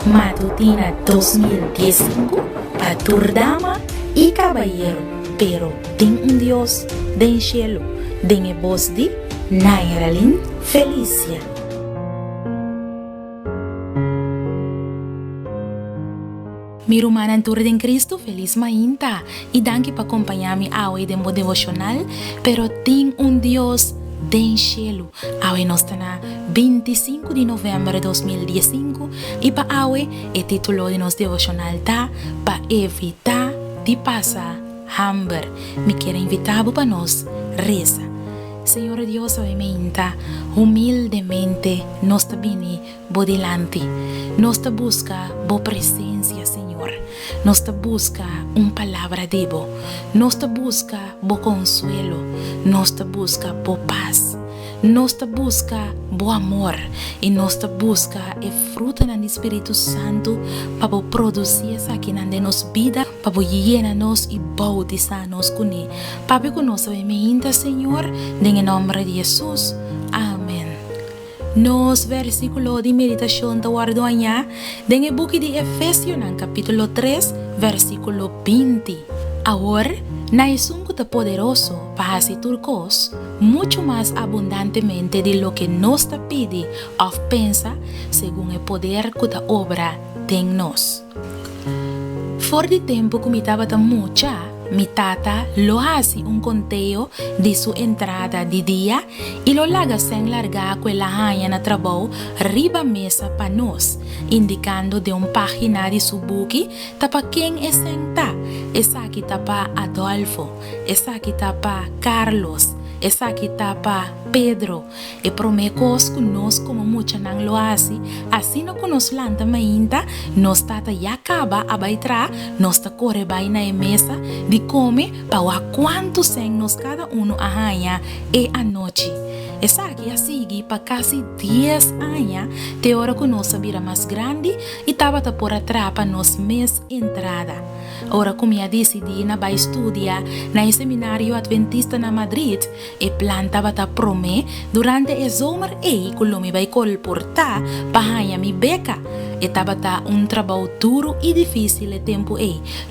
Matutina 2015 para Turdama y Caballero, pero ten un Dios den cielo, den e voz de Nairalin Felicia. Mi rumana Tour de Cristo, feliz mainta, y danke para acompañarme a hoy de modo devocional, pero ten un Dios den cielo. Hoy nos está na 25 de novembro de 2015 y para hoy el título de nos devocional está para evitar de pasar hambre. Me quiero invitar para nos reza. Señor Dios, hoy me inta humildemente nos te viene por delante, nos te busca por presencia, Señor. Nos te busca palabra de vos, nos te busca por consuelo, nos te busca por paz, nos te busca por amor y nos te busca el fruto del Espíritu Santo para producir esa que de nos vida, para llenarnos y bautizarnos con él. Papi, conoce me inta, Señor, en el nombre de Jesús. Amén. Nos versículo de meditación de guardoña en el buque de Efesios, en capítulo 3, versículo 20. Ahora, na es un poderoso para hacer turcos mucho más abundantemente de lo que nos te pide o pensa, según el poder que te obra en nos. For de tiempo que me estaba mucha, mi tata lo hace un conteo de su entrada de día y lo laga sin largar con la haña na trabajo riba mesa para nos, indicando de una página de su buque tapa quién es senta. Esa aquí tapa Adolfo, esa aquí tapa Carlos, esa aquí tapa Pedro. Y promecos con nos como mucha nan lo hace, así no conos lanta mainta, nos tata ya acaba a baitra, nos ta corre vaina en mesa, de come pa cuántos sen nos cada uno ahaña e anoche. Esa aquí sigue para casi 10 años, te ahora conoce vida más grande y estaba por atrapa nos mes entrada. Ahora como ya decidí na va estudiar na seminario adventista na Madrid e planta bata prome durante el zomer e culo me va a colportar para mi beca. Estaba un trabajo duro y difícil el tiempo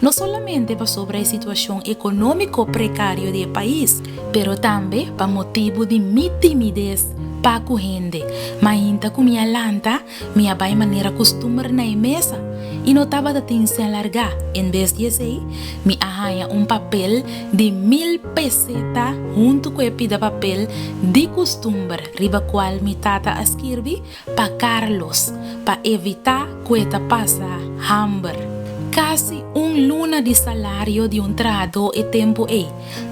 no solamente para sobre la situación económico precario del país, pero también para motivo de mi timidez para gente. Mas com minha lanta, minha vai maneira costumar na mesa e não estava de atenção largar. Em vez de isso, me arranha papel de 1000 pesetas junto com o pida papel de costume, riba qual me tata escrevi para Carlos, para evitar que esta passa hambre. Casi luna de salário de trado e tempo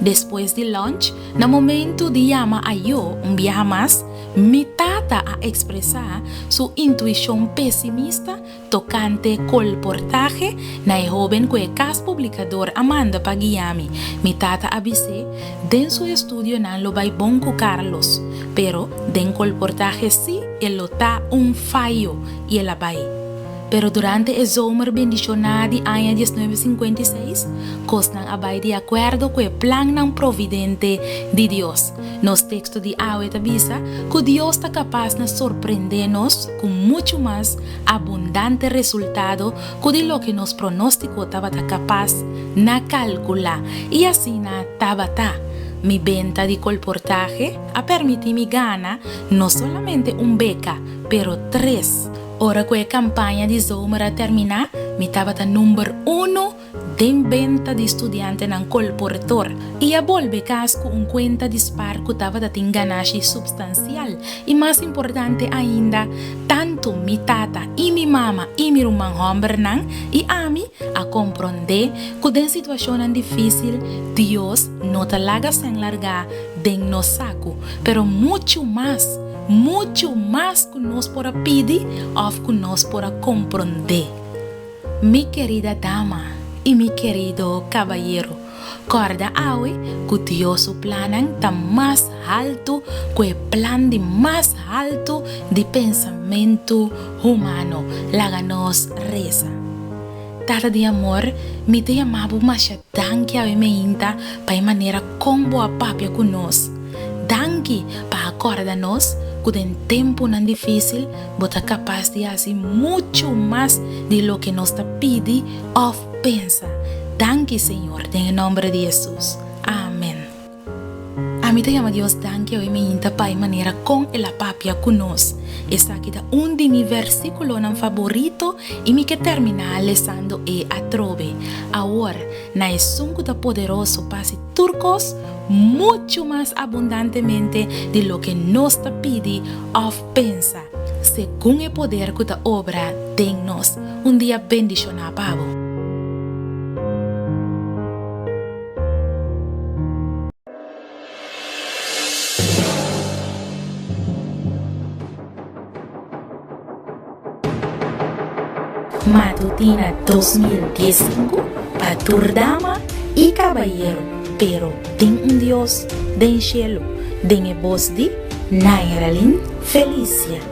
Depois de lunch, no momento de llama a yo viaje más, mi tata a expresar su intuición pesimista tocante colportaje na joven que el cas publicador Amanda Pagiami. Mi tata avise, den su estudio nan lo vai bon con Carlos, pero den colportaje sí, el lo ta fallo y el vai. Pero durante el zomer bendicionado de año 1956, cosnan abay de acuerdo con el plan nan providente de Dios. Nos texto de Awet avisa que Dios está capaz de sorprendernos con mucho más abundante resultado que de lo que nos pronosticó estaba capaz de calcular. Y así na tabata. Mi venta de colportaje a permitir mi gana no solamente beca, pero 3. Ahora que la campaña de Zomer a terminar, mi estaba número 1 de venta de estudiantes en colportor. Y a volver casco cuenta dispar que estaba de ganancia substancial. Y más importante ainda, tanto mi tata y mi mamá y mi hermano Hombernan y a mí a comprender que en situación difícil, Dios no te laga sin largar de nos saco, pero mucho más que nos por pedir o que nos por comprender. Mi querida dama y mi querido caballero, corda hoy que Dios su plan está más alto que el plan de más alto de pensamiento humano. Láganos reza. Tata de amor, me te llamaba más danke a me inta para manera como a papia con nos. Danke para acordarnos que en tiempo tan difícil, bota capaz de hacer mucho más de lo que nos pide o pensa. Danke, Señor, en el nombre de Jesús. Amén. A mí te llama Dios, danke, hoy me inta pa manera con el papia con nos. Esta aquí da un de mi versículo favorito y mi que termina lesando a trove. Ahora, na es un poderoso pase turcos mucho más abundantemente de lo que nos pide o pensa, según el poder que obra de nos. Un día bendicionado, Pavo. Matutina 2015 para Turdama y Caballero, pero ten un Dios den cielo, den voz de Nairalin Felicia.